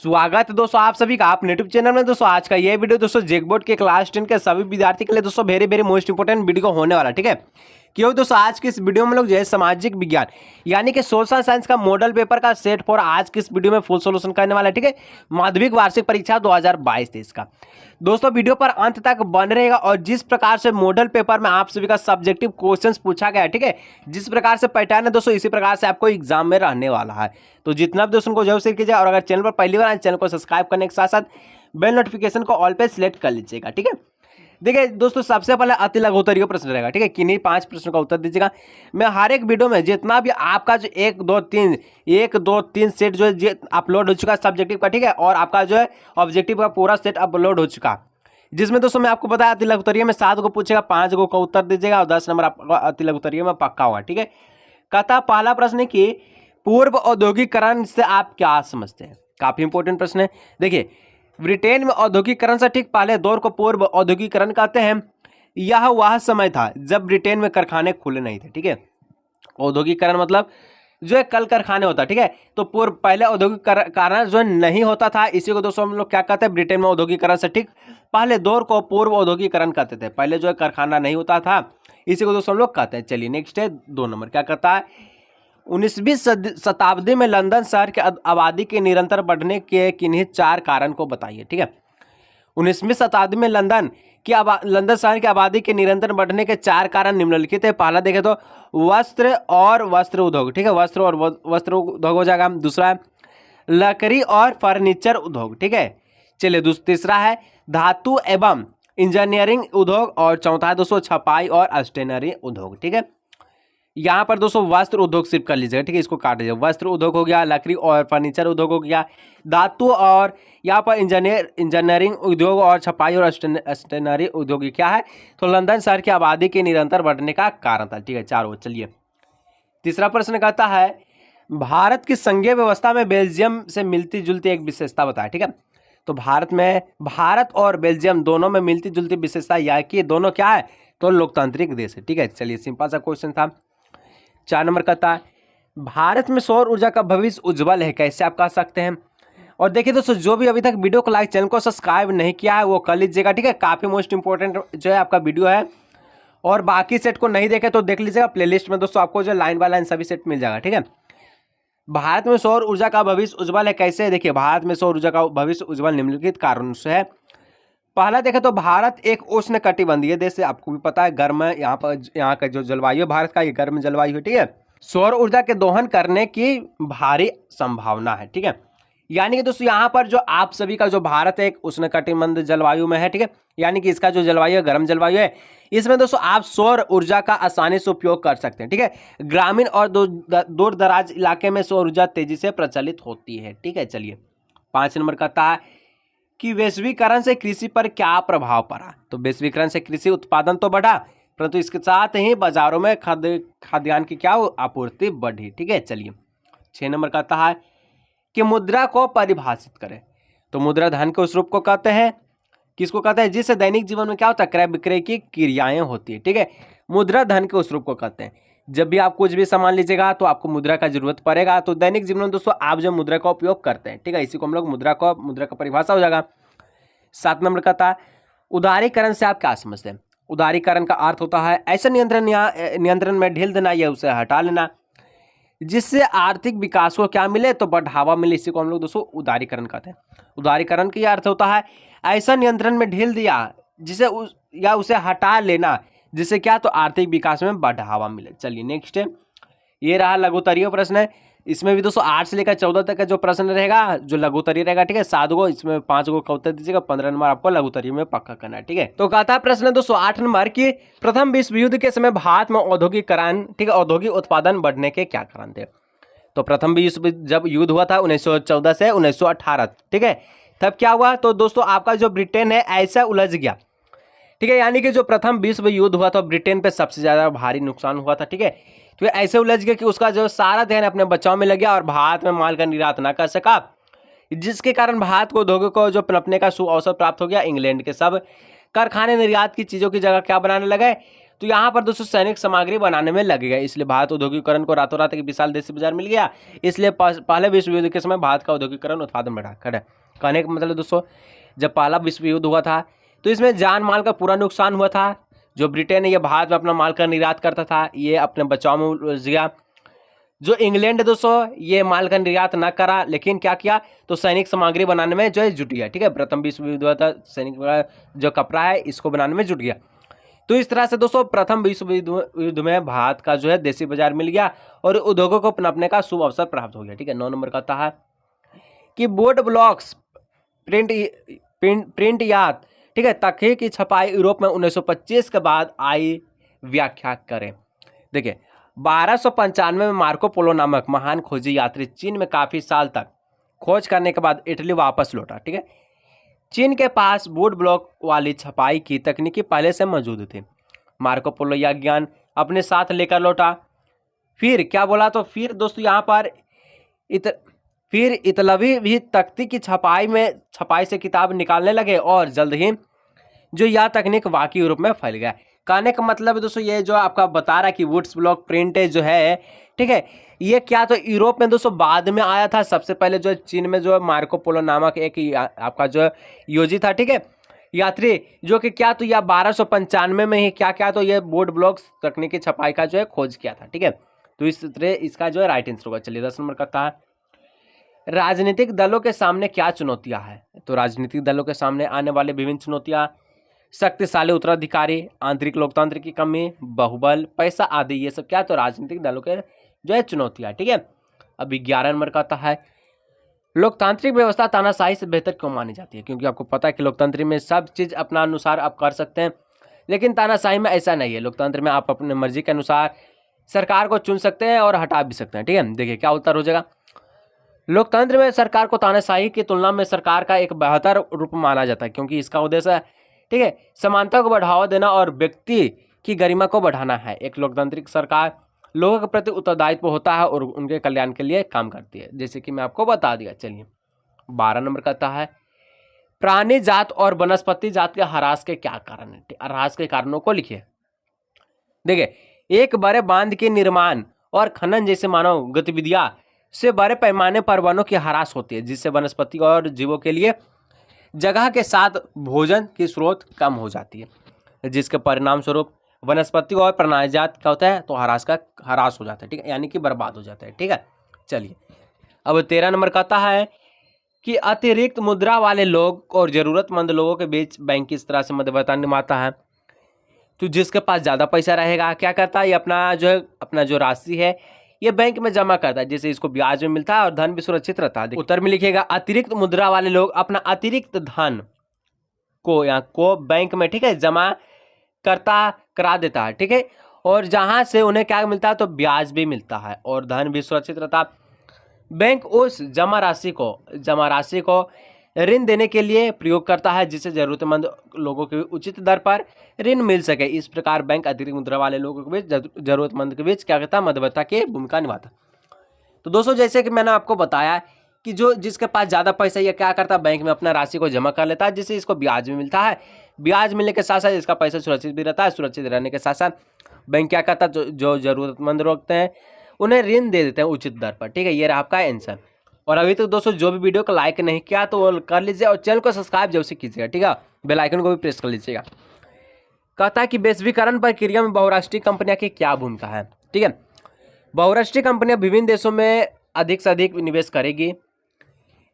स्वागत है दोस्तों आप सभी का अपने यूट्यूब चैनल में। दोस्तों आज का ये वीडियो दोस्तों जेकबोर्ड के क्लास 10 के सभी विद्यार्थी के लिए दोस्तों वेरी मोस्ट इंपोर्टेंट वीडियो होने वाला, ठीक है। क्यों दोस्तों आज की इस वीडियो में लोग जो है सामाजिक विज्ञान यानी कि सोशल साइंस का मॉडल पेपर का सेट 4 आज की इस वीडियो में फुल सोल्यूशन करने वाला है, ठीक है। माध्यमिक वार्षिक परीक्षा 2022-23 का दोस्तों वीडियो पर अंत तक बन रहेगा। और जिस प्रकार से मॉडल पेपर में आप सभी का सब्जेक्टिव क्वेश्चंस पूछा गया है, ठीक है, जिस प्रकार से पैटर्न है दोस्तों इसी प्रकार से आपको एग्जाम में रहने वाला है। तो जितना भी दोस्तों को जरूर शेयर कीजिए और अगर चैनल पर पहली बार आए चैनल को सब्सक्राइब करने के साथ साथ बेल नोटिफिकेशन को ऑल पे सिलेक्ट कर लीजिएगा, ठीक है। देखिए दोस्तों सबसे पहले अति लघुत्तरीय प्रश्न रहेगा, ठीक है। किन्हीं 5 प्रश्नों का उत्तर दीजिएगा। मैं हर एक वीडियो में जितना भी आपका जो 1 2 3 सेट जो है अपलोड हो चुका है सब्जेक्टिव का, ठीक है, और आपका जो है ऑब्जेक्टिव का पूरा सेट अपलोड हो चुका, जिसमें दोस्तों मैं आपको बताया अति लघुत्तरीय में 7 को पूछेगा, 5 को का उत्तर दीजिएगा और 10 नंबर आपका अति लघुत्तरीय में पक्का हुआ, ठीक है। कहता पहला प्रश्न है कि पूर्व औद्योगिकरण से आप क्या समझते हैं। काफी इंपॉर्टेंट प्रश्न है। देखिए ब्रिटेन में औद्योगिकरण से ठीक पहले दौर को पूर्व औद्योगिकरण कहते हैं। यह वह समय था जब ब्रिटेन में कारखाने खुले नहीं थे, ठीक है। औद्योगिकरण मतलब जो है कल कारखाने होता, ठीक है। तो पूर्व पहले औद्योगिकरण जो नहीं होता था, इसी को दोस्तों हम लोग क्या कहते हैं, ब्रिटेन में औद्योगिकरण से ठीक पहले दौर को पूर्व औद्योगिकरण कहते थे। पहले जो है कारखाना नहीं होता था, इसी को दोस्तों हम लोग कहते हैं। चलिए नेक्स्ट है 2 नंबर क्या कहता है। 19वीं शताब्दी में लंदन शहर की आबादी के निरंतर बढ़ने के किन्हीं 4 कारण को बताइए, ठीक है। 19वीं शताब्दी में लंदन शहर की आबादी के निरंतर बढ़ने के 4 कारण निम्नलिखित है। पहला देखें तो वस्त्र और वस्त्र उद्योग, ठीक है, वस्त्र और वस्त्र उद्योग हो जाएगा। दूसरा है लकड़ी और फर्नीचर उद्योग, ठीक है। चलिए तीसरा है धातु एवं इंजीनियरिंग उद्योग और चौथा है दोस्तों छपाई और स्टेशनरी उद्योग, ठीक है। यहाँ पर दोस्तों वस्त्र उद्योग सिर्फ कर लीजिएगा, ठीक है, इसको काट लीजिएगा। वस्त्र उद्योग हो गया, लकड़ी और फर्नीचर उद्योग हो गया, धातु और यहाँ पर इंजीनियरिंग उद्योग और छपाई और स्टेशनरी उद्योग क्या है, तो लंदन शहर की आबादी के निरंतर बढ़ने का कारण था, ठीक है। 4 चलिए तीसरा प्रश्न कहता है भारत की संघीय व्यवस्था में बेल्जियम से मिलती जुलती एक विशेषता बताए, ठीक है। तो भारत और बेल्जियम दोनों में मिलती जुलती विशेषता यह कि दोनों क्या है, तो लोकतांत्रिक देश है, ठीक है। चलिए सिंपल सा क्वेश्चन था। 4 नंबर कहता है भारत में सौर ऊर्जा का भविष्य उज्जवल है, कैसे आप कह सकते हैं। और देखिए दोस्तों जो भी अभी तक वीडियो को लाइक चैनल को सब्सक्राइब नहीं किया है वो कर लीजिएगा, ठीक है। काफी मोस्ट इंपोर्टेंट जो है आपका वीडियो है। और बाकी सेट को नहीं देखे तो देख लीजिएगा प्लेलिस्ट में दोस्तों, आपको जो लाइन बाय लाइन सभी सेट मिल जाएगा, ठीक है। भारत में सौर ऊर्जा का भविष्य उज्जवल है कैसे। देखिए भारत में सौर ऊर्जा का भविष्य उज्जवल निम्नलिखित कारणों से है। पहला देखें तो भारत एक उष्ण कटिबंधीय देश है, आपको भी पता है गर्म है। यहाँ का जो जलवायु है भारत का ये गर्म जलवायु है, ठीक है। सौर ऊर्जा के दोहन करने की भारी संभावना है, ठीक है। यानी कि दोस्तों यहाँ पर जो आप सभी का जो भारत है एक उष्ण कटिबंध जलवायु में है, ठीक है। यानी कि इसका जो जलवायु है गर्म जलवायु है, इसमें दोस्तों आप सौर ऊर्जा का आसानी से उपयोग कर सकते हैं, ठीक है। ग्रामीण और दूर दराज इलाके में सौर ऊर्जा तेजी से प्रचलित होती है, ठीक है। चलिए 5 नंबर कहता है कि वैश्वीकरण से कृषि पर क्या प्रभाव पड़ा। तो वैश्वीकरण से कृषि उत्पादन तो बढ़ा, परंतु इसके साथ ही बाजारों में खाद्यान्न की क्या आपूर्ति बढ़ी, ठीक है। चलिए 6 नंबर कहता है कि मुद्रा को परिभाषित करें। तो मुद्रा धन के उस रूप को कहते हैं, किसको कहते हैं, जिससे दैनिक जीवन में क्या होता है, क्रय विक्रय की क्रियाएं होती है, ठीक है। मुद्रा धन के उस रूप को कहते हैं। जब भी आप कुछ भी सामान लीजिएगा तो आपको मुद्रा का जरूरत पड़ेगा, तो दैनिक जीवन में दोस्तों आप जो मुद्रा का उपयोग करते हैं, ठीक है, इसी को हम लोग मुद्रा का परिभाषा हो जाएगा। 7 नंबर कहता है उदारीकरण से आप क्या समझते हैं। उदारीकरण का अर्थ होता है ऐसा नियंत्रण में ढील देना या उसे हटा लेना जिससे आर्थिक विकास को क्या मिले, तो बढ़ावा मिले, इसी को हम लोग दोस्तों उदारीकरण कहते हैं। उदारीकरण का अर्थ होता है ऐसा नियंत्रण में ढील दिया जिसे या उसे हटा लेना जिससे क्या, तो आर्थिक विकास में बढ़ावा मिले। चलिए नेक्स्ट है, ये रहा लघुत्तरीय प्रश्न है। इसमें भी दोस्तों 8 से लेकर 14 तक का जो प्रश्न रहेगा जो लघुत्तरीय रहेगा, ठीक है। 7 को इसमें 5 को का उत्तर दीजिएगा, 15 नंबर आपको लघुत्तरीय में पक्का करना है, ठीक है। तो कहता है प्रश्न दोस्तों 8 नंबर की प्रथम विश्व युद्ध के समय भारत में औद्योगिकरण, ठीक है, औद्योगिक उत्पादन बढ़ने के क्या कारण थे। तो प्रथम विश्व जब युद्ध हुआ था 1914 से 1918, ठीक है, तब क्या हुआ, तो दोस्तों आपका जो ब्रिटेन है ऐसा उलझ गया, ठीक है। यानी कि जो प्रथम विश्व युद्ध हुआ था ब्रिटेन पे सबसे ज्यादा भारी नुकसान हुआ था, ठीक है। तो ऐसे उलझ गया कि उसका जो सारा ध्यान अपने बचाव में लग गया और भारत में माल का निर्यात ना कर सका, जिसके कारण भारत को उद्योगों को जो पनपने का सुअवसर प्राप्त हो गया। इंग्लैंड के सब कारखाने निर्यात की चीजों की जगह क्या बनाने लगे, तो यहाँ पर दोस्तों सैनिक सामग्री बनाने में लगेगा, इसलिए भारत औद्योगिकरण को रातों रात एक विशाल देशी बाजार मिल गया। इसलिए पहले विश्व युद्ध के समय भारत का औद्योगिकरण उत्पादन बढ़ा। कहने का मतलब दोस्तों, जब पहला विश्व युद्ध हुआ था तो इसमें जान माल का पूरा नुकसान हुआ था। जो ब्रिटेन है ये भारत में अपना माल का निर्यात करता था, ये अपने बचाव में उलझ गया। जो इंग्लैंड है दोस्तों ये माल का निर्यात ना करा, लेकिन क्या किया तो सैनिक सामग्री बनाने में जो है जुट गया। ठीक है, प्रथम विश्व युद्ध हुआ था, सैनिक जो कपड़ा है इसको बनाने में जुट गया। तो इस तरह से दोस्तों प्रथम विश्व युद्ध में भारत का जो है देशी बाजार मिल गया और उद्योगों को पनपने का शुभ अवसर प्राप्त हो गया। ठीक है, 9 नंबर का आता है कि बोर्ड ब्लॉक्स प्रिंट याद, ठीक है, तख्ती की छपाई यूरोप में 1925 के बाद आई, व्याख्या करें। देखिए 1295 में मार्को पोलो नामक महान खोजी यात्री चीन में काफी साल तक खोज करने के बाद इटली वापस लौटा। ठीक है, चीन के पास बोर्ड ब्लॉक वाली छपाई की तकनीकी पहले से मौजूद थी। मार्को पोलो यह ज्ञान अपने साथ लेकर लौटा। फिर क्या बोला, तो फिर दोस्तों यहाँ पर फिर इतालवी भी तख्ती की छपाई से किताब निकालने लगे और जल्द ही जो यह तकनीक वाकई यूरोप में फैल गया। कहने का मतलब है दोस्तों ये जो आपका बता रहा है कि वुड्स ब्लॉक प्रिंट जो है, ठीक है, ये क्या तो यूरोप में दोस्तों बाद में आया था। सबसे पहले जो चीन में जो है मार्को पोलो नामक एक आपका जो योजी था, ठीक है, यात्री, जो कि क्या तो यह 1295 में ही क्या तो ये बोर्ड ब्लॉक तकनीकी छपाई का जो है खोज किया था। ठीक है, तो इस तरह इसका जो है राइट आंसर होगा। चलिए 10 नंबर का कहा, राजनीतिक दलों के सामने क्या चुनौतियां हैं। तो राजनीतिक दलों के सामने आने वाले विभिन्न चुनौतियां, शक्तिशाली उत्तराधिकारी, आंतरिक लोकतंत्र की कमी, बहुबल, पैसा आदि, ये सब क्या तो राजनीतिक दलों के जो है चुनौतियां। ठीक है, अभी 11 नंबर का आता है, लोकतांत्रिक व्यवस्था तानाशाही से बेहतर क्यों मानी जाती है। क्योंकि आपको पता है कि लोकतंत्र में सब चीज अपना अनुसार आप कर सकते हैं, लेकिन तानाशाही में ऐसा नहीं है। लोकतंत्र में आप अपने मर्जी के अनुसार सरकार को चुन सकते हैं और हटा भी सकते हैं। ठीक है, देखिए क्या उत्तर हो जाएगा। लोकतंत्र में सरकार को तानाशाही की तुलना में सरकार का एक बेहतर रूप माना जाता है, क्योंकि इसका उद्देश्य, ठीक है, समानता को बढ़ावा देना और व्यक्ति की गरिमा को बढ़ाना है। एक लोकतांत्रिक सरकार लोगों के प्रति उत्तरदायित्व होता है और उनके कल्याण के लिए काम करती है, जैसे कि मैं आपको बता दिया। चलिए 12 नंबर का आता है, प्राणी जात और वनस्पति जात के ह्रास के क्या कारण है। ह्रास के कारणों को लिखिए। देखिए, एक बड़े बांध के निर्माण और खनन जैसे मानव गतिविधियां से बड़े पैमाने पर वनों की ह्रास होती है, जिससे वनस्पति और जीवों के लिए जगह के साथ भोजन की स्रोत कम हो जाती है, जिसके परिणाम स्वरूप वनस्पति और प्राणी जात क्या होता है तो ह्रास हो जाता है। ठीक है, यानी कि बर्बाद हो जाता है। ठीक है, चलिए अब 13 नंबर का आता है कि अतिरिक्त मुद्रा वाले लोग और जरूरतमंद लोगों के बीच बैंक किस तरह से मध्यस्थता निभाता है। तो जिसके पास ज्यादा पैसा रहेगा क्या करता है, ये अपना जो राशि है ये बैंक में जमा करता है, जिससे इसको ब्याज में मिलता है और धन भी सुरक्षित रहता है। उत्तर में लिखिएगा, अतिरिक्त मुद्रा वाले लोग अपना अतिरिक्त धन को बैंक में, ठीक है, जमा करा देता है। ठीक है, और जहां से उन्हें क्या मिलता है तो ब्याज भी मिलता है और धन भी सुरक्षित रहता है। बैंक उस जमा राशि को ऋण देने के लिए प्रयोग करता है, जिससे जरूरतमंद लोगों को उचित दर पर ऋण मिल सके। इस प्रकार बैंक अतिरिक्त मुद्रा वाले लोगों के बीच, जरूरतमंद के बीच क्या करता है, मध्यस्थता की भूमिका निभाता। तो दोस्तों जैसे कि मैंने आपको बताया कि जिसके पास ज़्यादा पैसा ये क्या करता है, बैंक में अपना राशि को जमा कर लेता है, जिससे इसको ब्याज भी मिलता है। ब्याज मिलने के साथ साथ इसका पैसा सुरक्षित भी रहता है। सुरक्षित रहने के साथ साथ बैंक क्या करता है, जो जरूरतमंद लोग हैं उन्हें ऋण दे देते हैं उचित दर पर। ठीक है, ये रहा आपका आंसर। और अभी तक दोस्तों जो भी वीडियो को लाइक नहीं किया तो वो कर लीजिए और चैनल को सब्सक्राइब जरूर से कीजिएगा। ठीक है, बेल आइकन को भी प्रेस कर लीजिएगा। कहता है कि वैश्वीकरण प्रक्रिया में बहुराष्ट्रीय कंपनियां की क्या भूमिका है। ठीक है, बहुराष्ट्रीय कंपनियां विभिन्न देशों में अधिक से अधिक निवेश करेगी।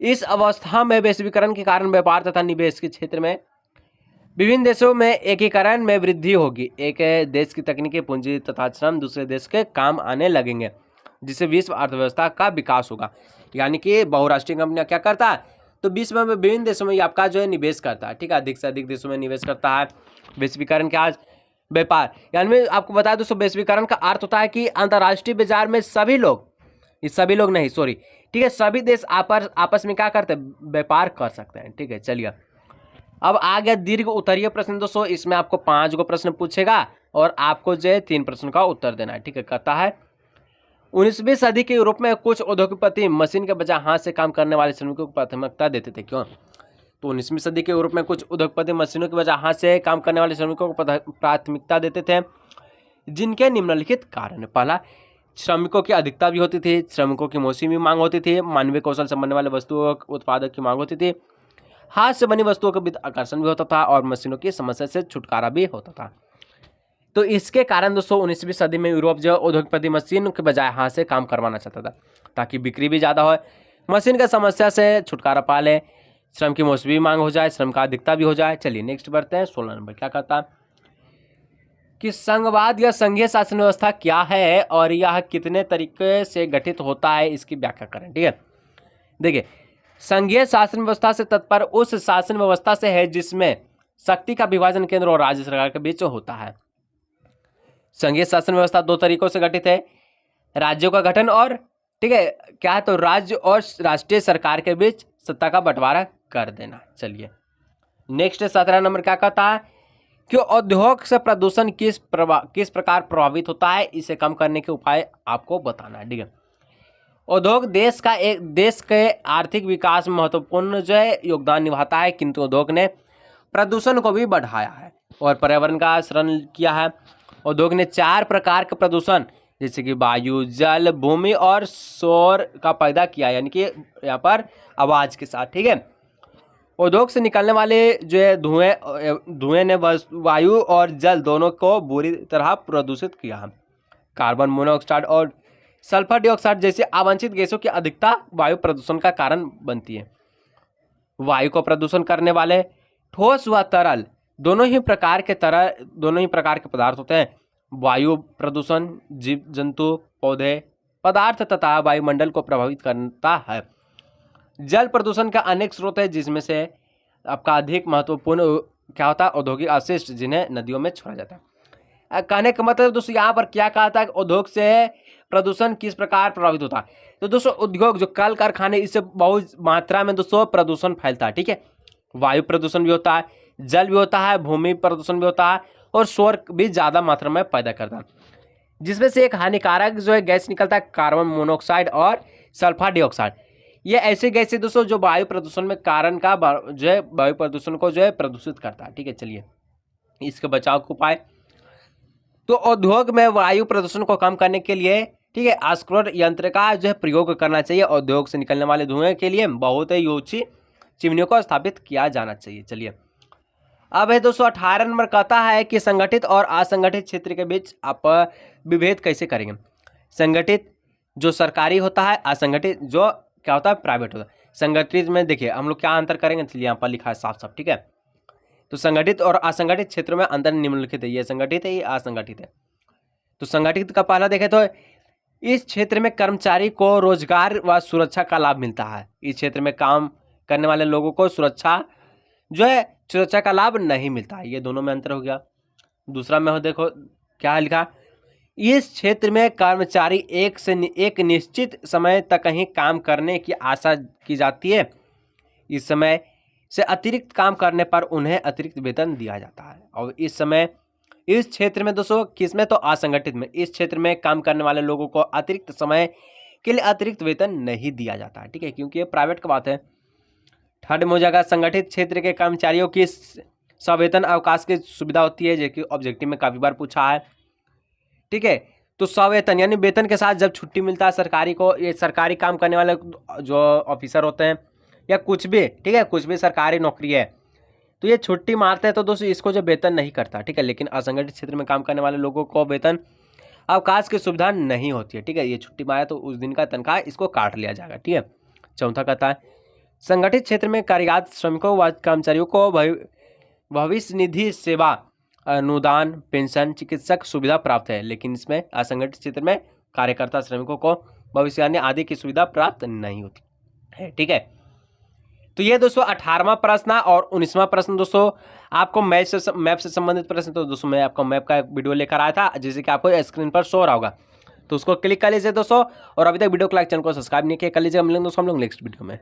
इस अवस्था में वैश्वीकरण के कारण व्यापार तथा निवेश के क्षेत्र में विभिन्न देशों में एकीकरण में वृद्धि होगी। एक देश की तकनीकी पूंजी तथा श्रम दूसरे देश के काम आने लगेंगे, जिससे विश्व अर्थव्यवस्था का विकास होगा। यानी कि बहुराष्ट्रीय कंपनियां क्या करता है तो विश्व में विभिन्न देशों में आपका जो है निवेश करता है। ठीक है, अधिक से अधिक देशों में निवेश करता है। वैश्वीकरण के आज व्यापार, यानी मैं आपको बता दूं दोस्तों, वैश्वीकरण का अर्थ होता है कि अंतर्राष्ट्रीय बाजार में सभी देश आपस में क्या करते हैं, व्यापार कर सकते हैं। ठीक है, चलिए अब आ गया दीर्घ उत्तरीय प्रश्न दोस्तों। इसमें आपको 5 गो प्रश्न पूछेगा और आपको जो है 3 प्रश्न का उत्तर देना है। ठीक है, कहता है 19वीं सदी के यूरोप में कुछ उद्योगपति मशीन के बजाय हाथ से काम करने वाले श्रमिकों को प्राथमिकता देते थे। क्यों? तो 19वीं सदी के यूरोप में कुछ उद्योगपति मशीनों की बजाय हाथ से काम करने वाले श्रमिकों को प्राथमिकता देते थे, जिनके निम्नलिखित कारण है। पहला, श्रमिकों की अधिकता भी होती थी, श्रमिकों की मौसमी मांग होती थी, मानवीय कौशल से बनने वाले वस्तुओं उत्पादक की मांग होती थी, हाथ से बनी वस्तुओं का वित्त आकर्षण भी होता था और मशीनों की समस्या से छुटकारा भी होता था। तो इसके कारण दोस्तों 19वीं सदी में यूरोप जो उद्योगपति मशीन के बजाय हाथ से काम करवाना चाहता था, ताकि बिक्री भी ज़्यादा हो, मशीन की समस्या से छुटकारा पा ले, श्रम की मौसमी मांग हो जाए, श्रम का अधिकता भी हो जाए। चलिए नेक्स्ट बढ़ते हैं। 16 नंबर क्या कहता है कि संघवाद या संघीय शासन व्यवस्था क्या है और यह कितने तरीके से गठित होता है, इसकी व्याख्या करें। ठीक है, देखिए, संघीय शासन व्यवस्था से तात्पर्य उस शासन व्यवस्था से है जिसमें शक्ति का विभाजन केंद्र और राज्य सरकार के बीच होता है। संघीय शासन व्यवस्था दो तरीकों से गठित है, राज्यों का गठन और, ठीक है, क्या है, तो राज्य और राष्ट्रीय सरकार के बीच सत्ता का बंटवारा कर देना। चलिए नेक्स्ट 17 नंबर क्या कहता है कि उद्योग से प्रदूषण किस प्रकार प्रभावित होता है, इसे कम करने के उपाय आपको बताना है। ठीक है, उद्योग देश के आर्थिक विकास में महत्वपूर्ण जो है योगदान निभाता है, किंतु उद्योग ने प्रदूषण को भी बढ़ाया है और पर्यावरण का शरण किया है। उद्योग ने 4 प्रकार के प्रदूषण जैसे कि वायु, जल, भूमि और शोर का पैदा किया, यानी कि यहाँ पर आवाज़ के साथ। ठीक है, उद्योग से निकलने वाले जो है धुएं ने वायु और जल दोनों को बुरी तरह प्रदूषित किया है। कार्बन मोनोऑक्साइड और सल्फर डाइऑक्साइड जैसी अवांछित गैसों की अधिकता वायु प्रदूषण का कारण बनती है। वायु को प्रदूषण करने वाले ठोस व तरल दोनों ही प्रकार के पदार्थ होते हैं। वायु प्रदूषण जीव जंतु, पौधे, पदार्थ तथा वायुमंडल को प्रभावित करता है। जल प्रदूषण का अनेक स्रोत है, जिसमें से आपका अधिक महत्वपूर्ण क्या होता है, औद्योगिक अपशिष्ट, जिन्हें नदियों में छोड़ा जाता है। कहने का मतलब दोस्तों यहाँ पर क्या कहा था कि उद्योग से प्रदूषण किस प्रकार प्रभावित होता है। तो दोस्तों उद्योग जो कल कारखाने, इससे बहुत मात्रा में दोस्तों प्रदूषण फैलता है। ठीक है, वायु प्रदूषण भी होता है, जल भी होता है, भूमि प्रदूषण भी होता है और शोर भी ज़्यादा मात्रा में पैदा करता है, जिसमें से एक हानिकारक जो है गैस निकलता है, कार्बन मोनोऑक्साइड और सल्फर डाइऑक्साइड। ये ऐसे गैस है दोस्तों जो वायु प्रदूषण में कारण का जो है वायु प्रदूषण को जो है प्रदूषित करता है। ठीक है, चलिए इसके बचाव के उपाय। तो उद्योग में वायु प्रदूषण को कम करने के लिए, ठीक है, आस्क्रोड यंत्र का जो है प्रयोग करना चाहिए। उद्योग से निकलने वाले धुएं के लिए बहुत ही ऊंची चिमनियों को स्थापित किया जाना चाहिए। चलिए अब है दोस्तों 18 नंबर कहता है कि संगठित और असंगठित क्षेत्र के बीच आप विभेद कैसे करेंगे। संगठित जो सरकारी होता है, असंगठित जो क्या होता है, प्राइवेट होता है। संगठित में देखिए हम लोग क्या अंतर करेंगे, चलिए यहाँ पर लिखा है साफ साफ। ठीक है, तो संगठित और असंगठित क्षेत्रों में अंतर निम्नलिखित है, ये संगठित है, ये असंगठित है। तो संगठित का पहला देखें तो इस क्षेत्र में कर्मचारी को रोजगार व सुरक्षा का लाभ मिलता है। इस क्षेत्र में काम करने वाले लोगों को सुरक्षा का लाभ नहीं मिलता है, ये दोनों में अंतर हो गया। दूसरा में हो देखो क्या लिखा, इस क्षेत्र में कर्मचारी एक निश्चित समय तक ही काम करने की आशा की जाती है। इस समय से अतिरिक्त काम करने पर उन्हें अतिरिक्त वेतन दिया जाता है। और इस क्षेत्र में दोस्तों किसमें, तो असंगठित में, इस क्षेत्र में काम करने वाले लोगों को अतिरिक्त समय के लिए अतिरिक्त वेतन नहीं दिया जाता है। ठीक है, क्योंकि ये प्राइवेट का बात है। थर्ड में हो जाएगा संगठित क्षेत्र के कर्मचारियों की सवेतन अवकाश की सुविधा होती है, जो कि ऑब्जेक्टिव में काफ़ी बार पूछा है। ठीक है, तो सवेतन यानी वेतन के साथ जब छुट्टी मिलता है सरकारी को, ये सरकारी काम करने वाले जो ऑफिसर होते हैं या कुछ भी, ठीक है, कुछ भी सरकारी नौकरी है, तो ये छुट्टी मारते हैं, तो दोस्तों इसको जो वेतन नहीं करता। ठीक है, लेकिन असंगठित क्षेत्र में काम करने वाले लोगों को वेतन अवकाश की सुविधा नहीं होती है। ठीक है, ये छुट्टी मारे तो उस दिन का तनख्वाह इसको काट लिया जाएगा। ठीक है, चौथा कहता है संगठित क्षेत्र में कार्यरत श्रमिकों व कर्मचारियों को भविष्य निधि सेवा, अनुदान, पेंशन, चिकित्सक सुविधा प्राप्त है, लेकिन इसमें असंगठित क्षेत्र में कार्यकर्ता श्रमिकों को भविष्य आदि की सुविधा प्राप्त नहीं होती है। ठीक है, तो ये दोस्तों 18वां प्रश्न और 19वां प्रश्न दोस्तों आपको मैप से संबंधित प्रश्न। तो दोस्तों मैं आपको मैप का एक वीडियो लेकर आया था, जैसे कि आपको स्क्रीन पर शो रहा होगा, तो उसको क्लिक कर लीजिए दोस्तों। और अभी तक वीडियो को लाइक, चैनल को सब्सक्राइब नहीं किया कर लीजिए। मिलेंगे दोस्तों हम लोग नेक्स्ट वीडियो में।